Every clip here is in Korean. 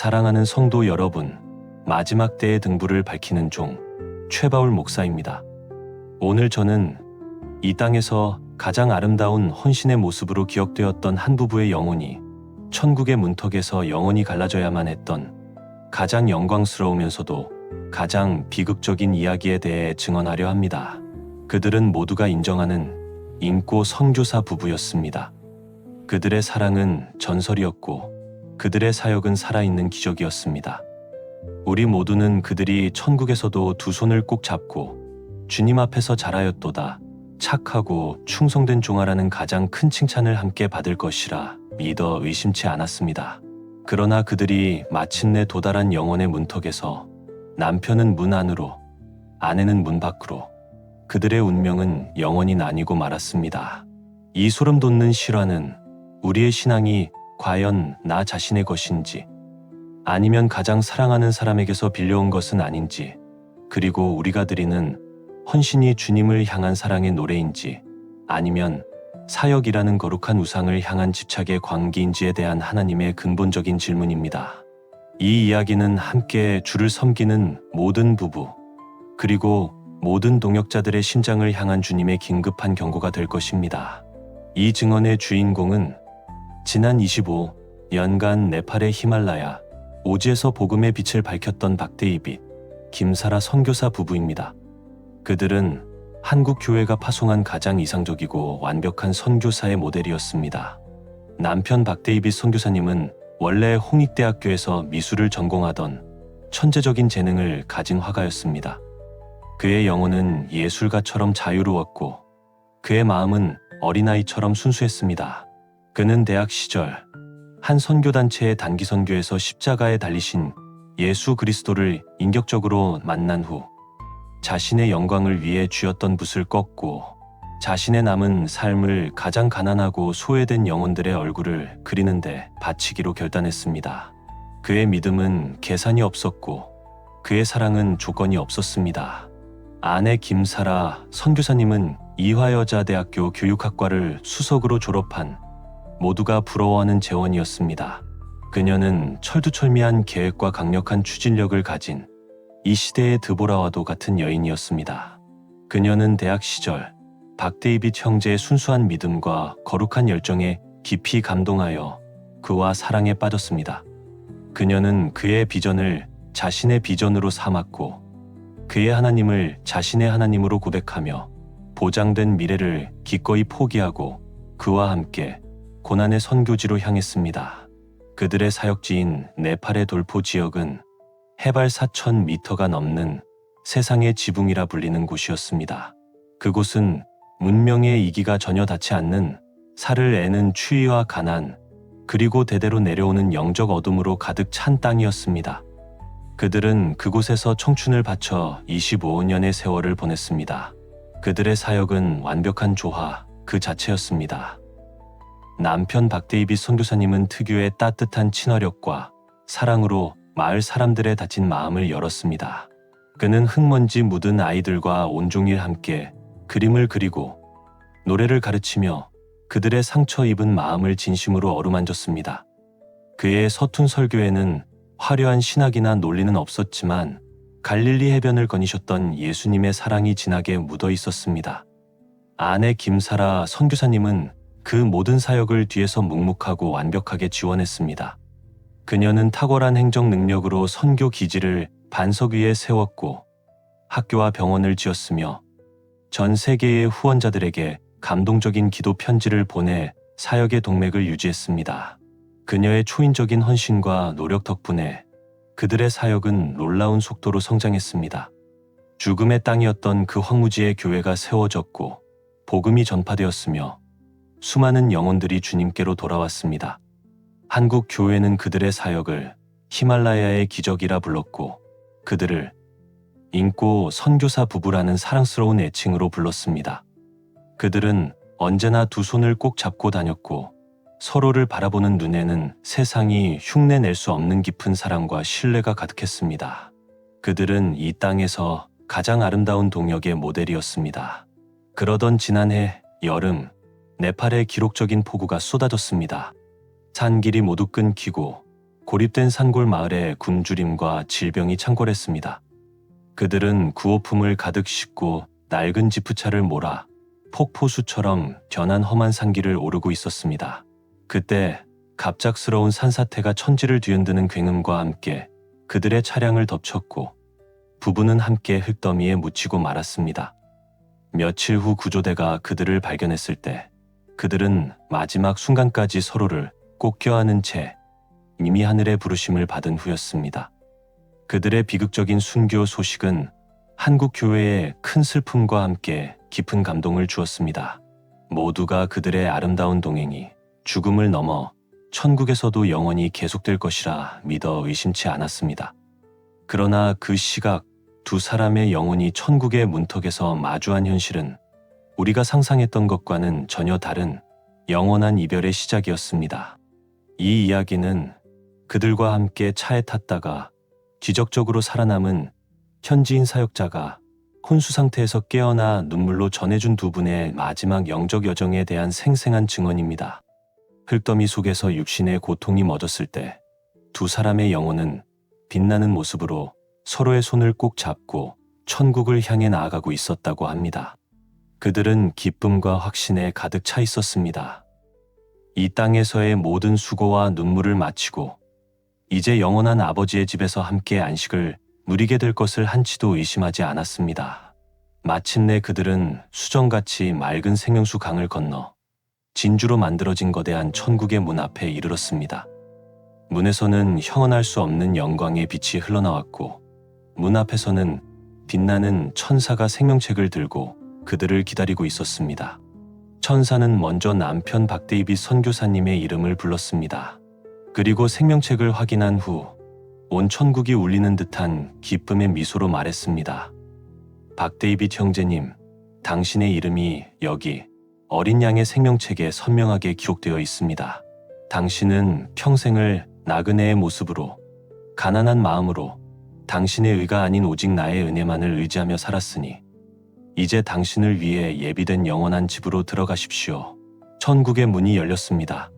사랑하는 성도 여러분, 마지막 때의 등불을 밝히는 종, 최바울 목사입니다. 오늘 저는 이 땅에서 가장 아름다운 헌신의 모습으로 기억되었던 한 부부의 영혼이 천국의 문턱에서 영원히 갈라져야만 했던 가장 영광스러우면서도 가장 비극적인 이야기에 대해 증언하려 합니다. 그들은 모두가 인정하는 인고 선교사 부부였습니다. 그들의 사랑은 전설이었고 그들의 사역은 살아있는 기적이었습니다. 우리 모두는 그들이 천국에서도 두 손을 꼭 잡고 주님 앞에서 잘하였도다, 착하고 충성된 종아라는 가장 큰 칭찬을 함께 받을 것이라 믿어 의심치 않았습니다. 그러나 그들이 마침내 도달한 영혼의 문턱에서 남편은 문 안으로, 아내는 문 밖으로, 그들의 운명은 영원히 나뉘고 말았습니다. 이 소름 돋는 실화는 우리의 신앙이 과연 나 자신의 것인지, 아니면 가장 사랑하는 사람에게서 빌려온 것은 아닌지, 그리고 우리가 드리는 헌신이 주님을 향한 사랑의 노래인지, 아니면 사역이라는 거룩한 우상을 향한 집착의 광기인지에 대한 하나님의 근본적인 질문입니다. 이 이야기는 함께 주를 섬기는 모든 부부, 그리고 모든 동역자들의 심장을 향한 주님의 긴급한 경고가 될 것입니다. 이 증언의 주인공은 지난 25년간 네팔의 히말라야 오지에서 복음의 빛을 밝혔던 박데이빗, 김사라 선교사 부부입니다. 그들은 한국 교회가 파송한 가장 이상적이고 완벽한 선교사의 모델이었습니다. 남편 박데이빗 선교사님은 원래 홍익대학교에서 미술을 전공하던 천재적인 재능을 가진 화가였습니다. 그의 영혼은 예술가처럼 자유로웠고 그의 마음은 어린아이처럼 순수했습니다. 그는 대학 시절 한 선교단체의 단기 선교에서 십자가에 달리신 예수 그리스도를 인격적으로 만난 후 자신의 영광을 위해 쥐었던 붓을 꺾고 자신의 남은 삶을 가장 가난하고 소외된 영혼들의 얼굴을 그리는데 바치기로 결단했습니다. 그의 믿음은 계산이 없었고 그의 사랑은 조건이 없었습니다. 아내 김사라 선교사님은 이화여자대학교 교육학과를 수석으로 졸업한 모두가 부러워하는 재원이었습니다. 그녀는 철두철미한 계획과 강력한 추진력을 가진 이 시대의 드보라와도 같은 여인이었습니다. 그녀는 대학 시절 박데이빗 형제의 순수한 믿음과 거룩한 열정에 깊이 감동하여 그와 사랑에 빠졌습니다. 그녀는 그의 비전을 자신의 비전으로 삼았고 그의 하나님을 자신의 하나님으로 고백하며 보장된 미래를 기꺼이 포기하고 그와 함께 고난의 선교지로 향했습니다. 그들의 사역지인 네팔의 돌포 지역은 해발 4,000m가 넘는 세상의 지붕이라 불리는 곳이었습니다. 그곳은 문명의 이기가 전혀 닿지 않는 살을 애는 추위와 가난, 그리고 대대로 내려오는 영적 어둠으로 가득 찬 땅이었습니다. 그들은 그곳에서 청춘을 바쳐 25년의 세월을 보냈습니다. 그들의 사역은 완벽한 조화 그 자체였습니다. 남편 박데이빗 선교사님은 특유의 따뜻한 친화력과 사랑으로 마을 사람들의 다친 마음을 열었습니다. 그는 흙먼지 묻은 아이들과 온종일 함께 그림을 그리고 노래를 가르치며 그들의 상처 입은 마음을 진심으로 어루만졌습니다. 그의 서툰 설교에는 화려한 신학이나 논리는 없었지만 갈릴리 해변을 거니셨던 예수님의 사랑이 진하게 묻어 있었습니다. 아내 김사라 선교사님은 그 모든 사역을 뒤에서 묵묵하고 완벽하게 지원했습니다. 그녀는 탁월한 행정 능력으로 선교 기지를 반석 위에 세웠고 학교와 병원을 지었으며 전 세계의 후원자들에게 감동적인 기도 편지를 보내 사역의 동맥을 유지했습니다. 그녀의 초인적인 헌신과 노력 덕분에 그들의 사역은 놀라운 속도로 성장했습니다. 죽음의 땅이었던 그 황무지에 교회가 세워졌고 복음이 전파되었으며 수많은 영혼들이 주님께로 돌아왔습니다. 한국 교회는 그들의 사역을 히말라야의 기적이라 불렀고 그들을 인고 선교사 부부라는 사랑스러운 애칭으로 불렀습니다. 그들은 언제나 두 손을 꼭 잡고 다녔고 서로를 바라보는 눈에는 세상이 흉내낼 수 없는 깊은 사랑과 신뢰가 가득했습니다. 그들은 이 땅에서 가장 아름다운 동역의 모델이었습니다. 그러던 지난해 여름, 네팔에 기록적인 폭우가 쏟아졌습니다. 산길이 모두 끊기고 고립된 산골 마을에 굶주림과 질병이 창궐했습니다. 그들은 구호품을 가득 싣고 낡은 지프차를 몰아 폭포수처럼 변한 험한 산길을 오르고 있었습니다. 그때 갑작스러운 산사태가 천지를 뒤흔드는 굉음과 함께 그들의 차량을 덮쳤고 부부는 함께 흙더미에 묻히고 말았습니다. 며칠 후 구조대가 그들을 발견했을 때 그들은 마지막 순간까지 서로를 꼭 껴안은 채 이미 하늘의 부르심을 받은 후였습니다. 그들의 비극적인 순교 소식은 한국 교회에 큰 슬픔과 함께 깊은 감동을 주었습니다. 모두가 그들의 아름다운 동행이 죽음을 넘어 천국에서도 영원히 계속될 것이라 믿어 의심치 않았습니다. 그러나 그 시각 두 사람의 영혼이 천국의 문턱에서 마주한 현실은 우리가 상상했던 것과는 전혀 다른 영원한 이별의 시작이었습니다. 이 이야기는 그들과 함께 차에 탔다가 기적적으로 살아남은 현지인 사역자가 혼수 상태에서 깨어나 눈물로 전해준 두 분의 마지막 영적 여정에 대한 생생한 증언입니다. 흙더미 속에서 육신의 고통이 멎었을 때 두 사람의 영혼은 빛나는 모습으로 서로의 손을 꼭 잡고 천국을 향해 나아가고 있었다고 합니다. 그들은 기쁨과 확신에 가득 차 있었습니다. 이 땅에서의 모든 수고와 눈물을 마치고 이제 영원한 아버지의 집에서 함께 안식을 누리게 될 것을 한치도 의심하지 않았습니다. 마침내 그들은 수정같이 맑은 생명수 강을 건너 진주로 만들어진 거대한 천국의 문 앞에 이르렀습니다. 문에서는 형언할 수 없는 영광의 빛이 흘러나왔고 문 앞에서는 빛나는 천사가 생명책을 들고 그들을 기다리고 있었습니다. 천사는 먼저 남편 박데이빗 선교사님의 이름을 불렀습니다. 그리고 생명책을 확인한 후 온 천국이 울리는 듯한 기쁨의 미소로 말했습니다. 박데이빗 형제님, 당신의 이름이 여기 어린 양의 생명책에 선명하게 기록되어 있습니다. 당신은 평생을 나그네의 모습으로 가난한 마음으로 당신의 의가 아닌 오직 나의 은혜만을 의지하며 살았으니 이제 당신을 위해 예비된 영원한 집으로 들어가십시오. 천국의 문이 열렸습니다.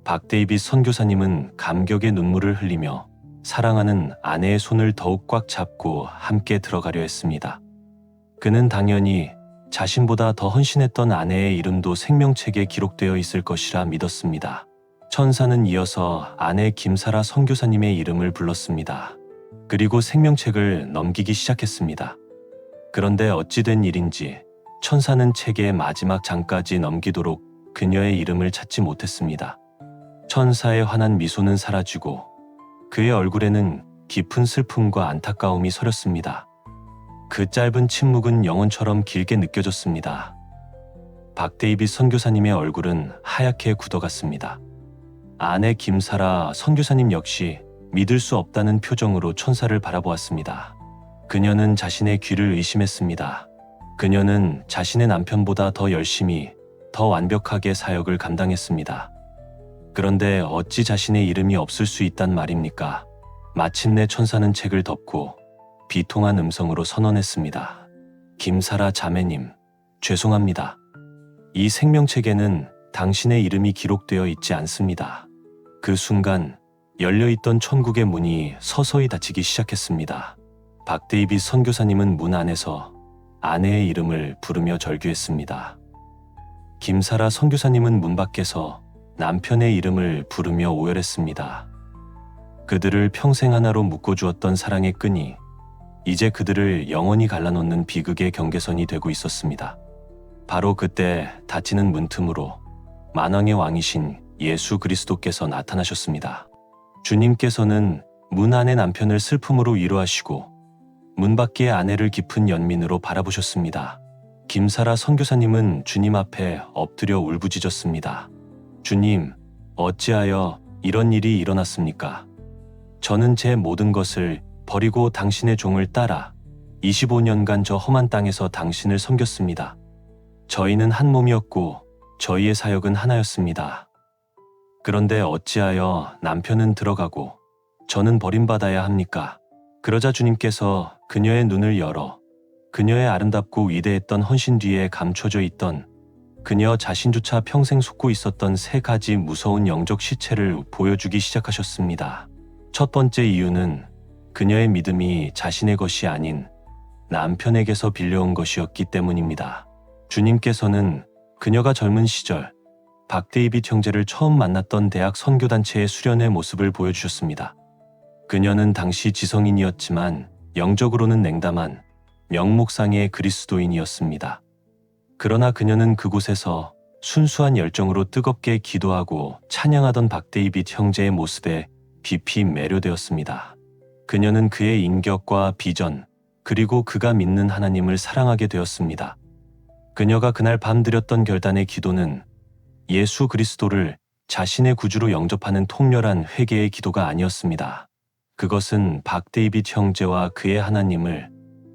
박데이빗 선교사님은 감격의 눈물을 흘리며 사랑하는 아내의 손을 더욱 꽉 잡고 함께 들어가려 했습니다. 그는 당연히 자신보다 더 헌신했던 아내의 이름도 생명책에 기록되어 있을 것이라 믿었습니다. 천사는 이어서 아내 김사라 선교사님의 이름을 불렀습니다. 그리고 생명책을 넘기기 시작했습니다. 그런데 어찌 된 일인지 천사는 책의 마지막 장까지 넘기도록 그녀의 이름을 찾지 못했습니다. 천사의 환한 미소는 사라지고 그의 얼굴에는 깊은 슬픔과 안타까움이 서렸습니다. 그 짧은 침묵은 영혼처럼 길게 느껴졌습니다. 박데이빗 선교사님의 얼굴은 하얗게 굳어갔습니다. 아내 김사라 선교사님 역시 믿을 수 없다는 표정으로 천사를 바라보았습니다. 그녀는 자신의 귀를 의심했습니다. 그녀는 자신의 남편보다 더 열심히, 더 완벽하게 사역을 감당했습니다. 그런데 어찌 자신의 이름이 없을 수 있단 말입니까? 마침내 천사는 책을 덮고 비통한 음성으로 선언했습니다. 김사라 자매님, 죄송합니다. 이 생명책에는 당신의 이름이 기록되어 있지 않습니다. 그 순간 열려있던 천국의 문이 서서히 닫히기 시작했습니다. 박데이빗 선교사님은 문 안에서 아내의 이름을 부르며 절규했습니다. 김사라 선교사님은 문 밖에서 남편의 이름을 부르며 오열했습니다. 그들을 평생 하나로 묶어주었던 사랑의 끈이 이제 그들을 영원히 갈라놓는 비극의 경계선이 되고 있었습니다. 바로 그때 닫히는 문틈으로 만왕의 왕이신 예수 그리스도께서 나타나셨습니다. 주님께서는 문 안의 남편을 슬픔으로 위로하시고 문 밖의 아내를 깊은 연민으로 바라보셨습니다. 김사라 선교사님은 주님 앞에 엎드려 울부짖었습니다. 주님, 어찌하여 이런 일이 일어났습니까? 저는 제 모든 것을 버리고 당신의 종을 따라 25년간 저 험한 땅에서 당신을 섬겼습니다. 저희는 한 몸이었고 저희의 사역은 하나였습니다. 그런데 어찌하여 남편은 들어가고 저는 버림받아야 합니까? 그러자 주님께서 그녀의 눈을 열어 그녀의 아름답고 위대했던 헌신 뒤에 감춰져 있던 그녀 자신조차 평생 속고 있었던 세 가지 무서운 영적 시체를 보여주기 시작하셨습니다. 첫 번째 이유는 그녀의 믿음이 자신의 것이 아닌 남편에게서 빌려온 것이었기 때문입니다. 주님께서는 그녀가 젊은 시절 박데이빗 형제를 처음 만났던 대학 선교단체의 수련의 모습을 보여주셨습니다. 그녀는 당시 지성인이었지만 영적으로는 냉담한 명목상의 그리스도인이었습니다. 그러나 그녀는 그곳에서 순수한 열정으로 뜨겁게 기도하고 찬양하던 박데이빗 형제의 모습에 깊이 매료되었습니다. 그녀는 그의 인격과 비전, 그리고 그가 믿는 하나님을 사랑하게 되었습니다. 그녀가 그날 밤 드렸던 결단의 기도는 예수 그리스도를 자신의 구주로 영접하는 통렬한 회개의 기도가 아니었습니다. 그것은 박데이빗 형제와 그의 하나님을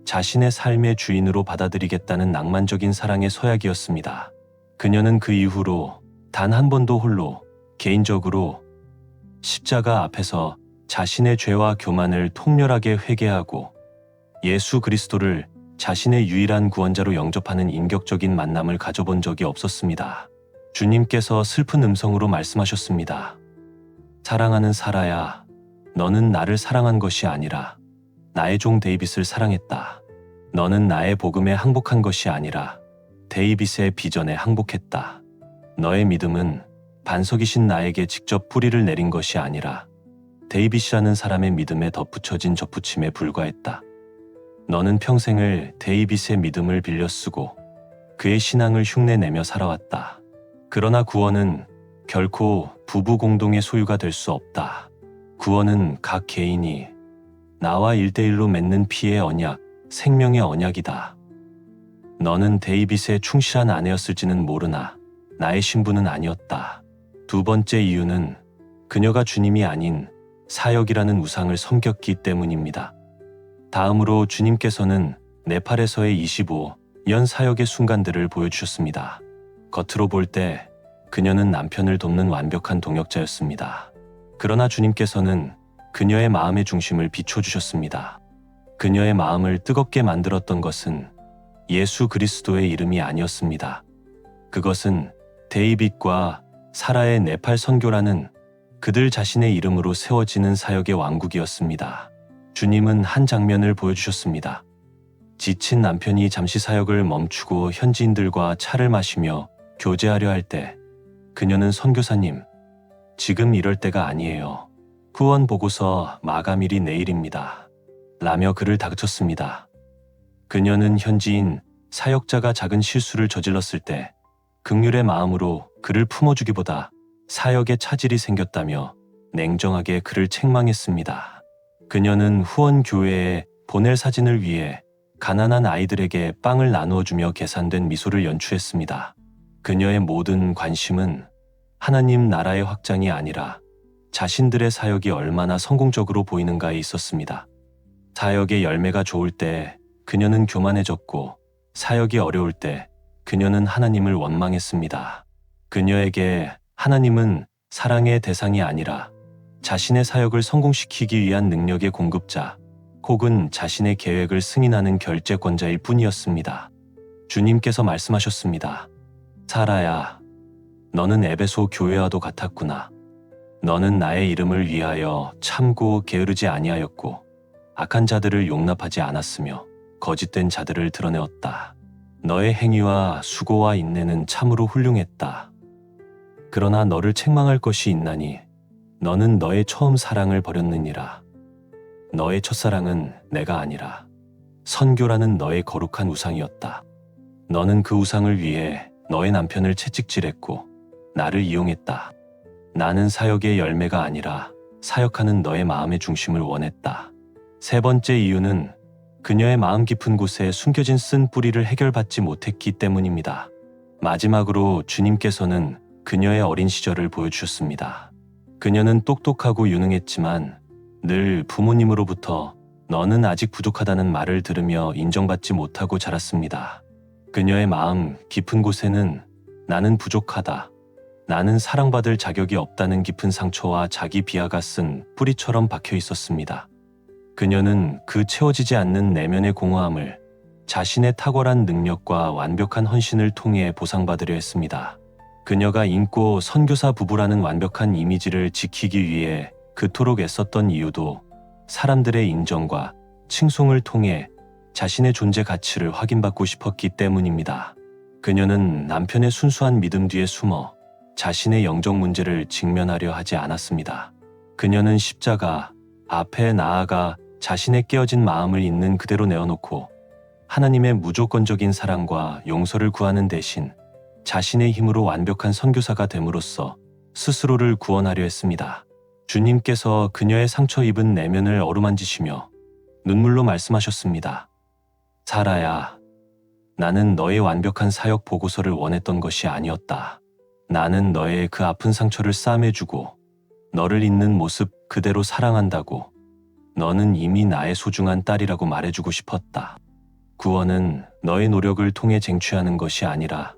자신의 삶의 주인으로 받아들이겠다는 낭만적인 사랑의 서약이었습니다. 그녀는 그 이후로 단 한 번도 홀로 개인적으로 십자가 앞에서 자신의 죄와 교만을 통렬하게 회개하고 예수 그리스도를 자신의 유일한 구원자로 영접하는 인격적인 만남을 가져본 적이 없었습니다. 주님께서 슬픈 음성으로 말씀하셨습니다. 사랑하는 사라야, 너는 나를 사랑한 것이 아니라 나의 종 데이빗을 사랑했다. 너는 나의 복음에 항복한 것이 아니라 데이빗의 비전에 항복했다. 너의 믿음은 반석이신 나에게 직접 뿌리를 내린 것이 아니라 데이빗이라는 사람의 믿음에 덧붙여진 접붙임에 불과했다. 너는 평생을 데이빗의 믿음을 빌려 쓰고 그의 신앙을 흉내내며 살아왔다. 그러나 구원은 결코 부부 공동의 소유가 될 수 없다. 구원은 각 개인이 나와 1대1로 맺는 피의 언약, 생명의 언약이다. 너는 데이빗의 충실한 아내였을지는 모르나 나의 신부는 아니었다. 두 번째 이유는 그녀가 주님이 아닌 사역이라는 우상을 섬겼기 때문입니다. 다음으로 주님께서는 네팔에서의 25년 사역의 순간들을 보여주셨습니다. 겉으로 볼 때 그녀는 남편을 돕는 완벽한 동역자였습니다. 그러나 주님께서는 그녀의 마음의 중심을 비춰주셨습니다. 그녀의 마음을 뜨겁게 만들었던 것은 예수 그리스도의 이름이 아니었습니다. 그것은 데이빗과 사라의 네팔 선교라는 그들 자신의 이름으로 세워지는 사역의 왕국이었습니다. 주님은 한 장면을 보여주셨습니다. 지친 남편이 잠시 사역을 멈추고 현지인들과 차를 마시며 교제하려 할 때 그녀는 선교사님, 지금 이럴 때가 아니에요. 후원 보고서 마감일이 내일입니다. 라며 그를 다그쳤습니다. 그녀는 현지인 사역자가 작은 실수를 저질렀을 때 긍휼의 마음으로 그를 품어주기보다 사역에 차질이 생겼다며 냉정하게 그를 책망했습니다. 그녀는 후원 교회에 보낼 사진을 위해 가난한 아이들에게 빵을 나누어주며 계산된 미소를 연출했습니다. 그녀의 모든 관심은 하나님 나라의 확장이 아니라 자신들의 사역이 얼마나 성공적으로 보이는가에 있었습니다. 사역의 열매가 좋을 때 그녀는 교만해졌고 사역이 어려울 때 그녀는 하나님을 원망했습니다. 그녀에게 하나님은 사랑의 대상이 아니라 자신의 사역을 성공시키기 위한 능력의 공급자 혹은 자신의 계획을 승인하는 결재권자일 뿐이었습니다. 주님께서 말씀하셨습니다. 사라야, 너는 에베소 교회와도 같았구나. 너는 나의 이름을 위하여 참고 게으르지 아니하였고 악한 자들을 용납하지 않았으며 거짓된 자들을 드러내었다. 너의 행위와 수고와 인내는 참으로 훌륭했다. 그러나 너를 책망할 것이 있나니 너는 너의 처음 사랑을 버렸느니라. 너의 첫사랑은 내가 아니라 선교라는 너의 거룩한 우상이었다. 너는 그 우상을 위해 너의 남편을 채찍질했고 나를 이용했다. 나는 사역의 열매가 아니라 사역하는 너의 마음의 중심을 원했다. 세 번째 이유는 그녀의 마음 깊은 곳에 숨겨진 쓴 뿌리를 해결받지 못했기 때문입니다. 마지막으로 주님께서는 그녀의 어린 시절을 보여주셨습니다. 그녀는 똑똑하고 유능했지만 늘 부모님으로부터 너는 아직 부족하다는 말을 들으며 인정받지 못하고 자랐습니다. 그녀의 마음 깊은 곳에는 나는 부족하다, 나는 사랑받을 자격이 없다는 깊은 상처와 자기 비하가 쓴 뿌리처럼 박혀 있었습니다. 그녀는 그 채워지지 않는 내면의 공허함을 자신의 탁월한 능력과 완벽한 헌신을 통해 보상받으려 했습니다. 그녀가 인고 선교사 부부라는 완벽한 이미지를 지키기 위해 그토록 애썼던 이유도 사람들의 인정과 칭송을 통해 자신의 존재 가치를 확인받고 싶었기 때문입니다. 그녀는 남편의 순수한 믿음 뒤에 숨어 자신의 영적 문제를 직면하려 하지 않았습니다. 그녀는 십자가 앞에 나아가 자신의 깨어진 마음을 있는 그대로 내어놓고 하나님의 무조건적인 사랑과 용서를 구하는 대신 자신의 힘으로 완벽한 선교사가 됨으로써 스스로를 구원하려 했습니다. 주님께서 그녀의 상처 입은 내면을 어루만지시며 눈물로 말씀하셨습니다. 사라야, 나는 너의 완벽한 사역 보고서를 원했던 것이 아니었다. 나는 너의 그 아픈 상처를 싸매주고 너를 있는 모습 그대로 사랑한다고, 너는 이미 나의 소중한 딸이라고 말해주고 싶었다. 구원은 너의 노력을 통해 쟁취하는 것이 아니라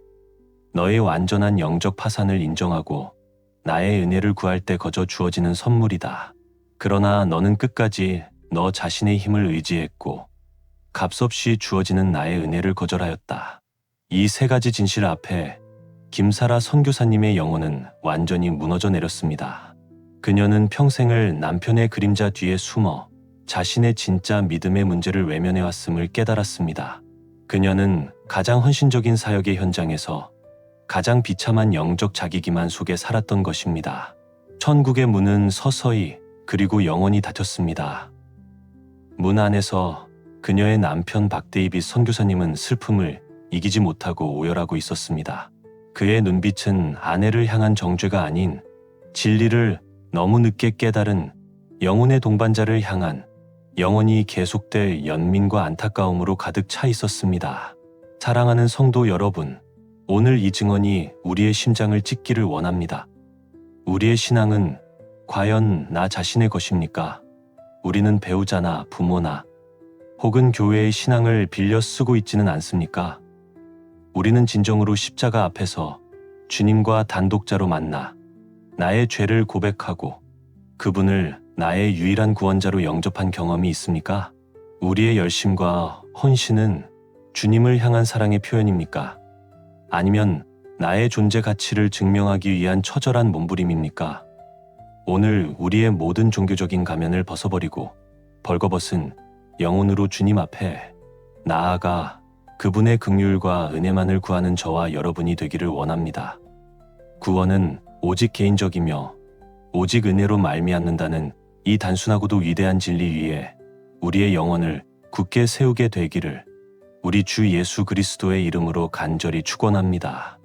너의 완전한 영적 파산을 인정하고 나의 은혜를 구할 때 거저 주어지는 선물이다. 그러나 너는 끝까지 너 자신의 힘을 의지했고 값없이 주어지는 나의 은혜를 거절하였다. 이 세 가지 진실 앞에 김사라 선교사님의 영혼은 완전히 무너져 내렸습니다. 그녀는 평생을 남편의 그림자 뒤에 숨어 자신의 진짜 믿음의 문제를 외면해왔음을 깨달았습니다. 그녀는 가장 헌신적인 사역의 현장에서 가장 비참한 영적 자기기만 속에 살았던 것입니다. 천국의 문은 서서히 그리고 영원히 닫혔습니다. 문 안에서 그녀의 남편 박데이빗 선교사님은 슬픔을 이기지 못하고 오열하고 있었습니다. 그의 눈빛은 아내를 향한 정죄가 아닌 진리를 너무 늦게 깨달은 영혼의 동반자를 향한 영원히 계속될 연민과 안타까움으로 가득 차 있었습니다. 사랑하는 성도 여러분, 오늘 이 증언이 우리의 심장을 찢기를 원합니다. 우리의 신앙은 과연 나 자신의 것입니까? 우리는 배우자나 부모나 혹은 교회의 신앙을 빌려 쓰고 있지는 않습니까? 우리는 진정으로 십자가 앞에서 주님과 단독자로 만나 나의 죄를 고백하고 그분을 나의 유일한 구원자로 영접한 경험이 있습니까? 우리의 열심과 헌신은 주님을 향한 사랑의 표현입니까? 아니면 나의 존재 가치를 증명하기 위한 처절한 몸부림입니까? 오늘 우리의 모든 종교적인 가면을 벗어버리고 벌거벗은 영혼으로 주님 앞에 나아가 그분의 긍휼과 은혜만을 구하는 저와 여러분이 되기를 원합니다. 구원은 오직 개인적이며 오직 은혜로 말미암는다는 이 단순하고도 위대한 진리 위에 우리의 영혼을 굳게 세우게 되기를 우리 주 예수 그리스도의 이름으로 간절히 축원합니다.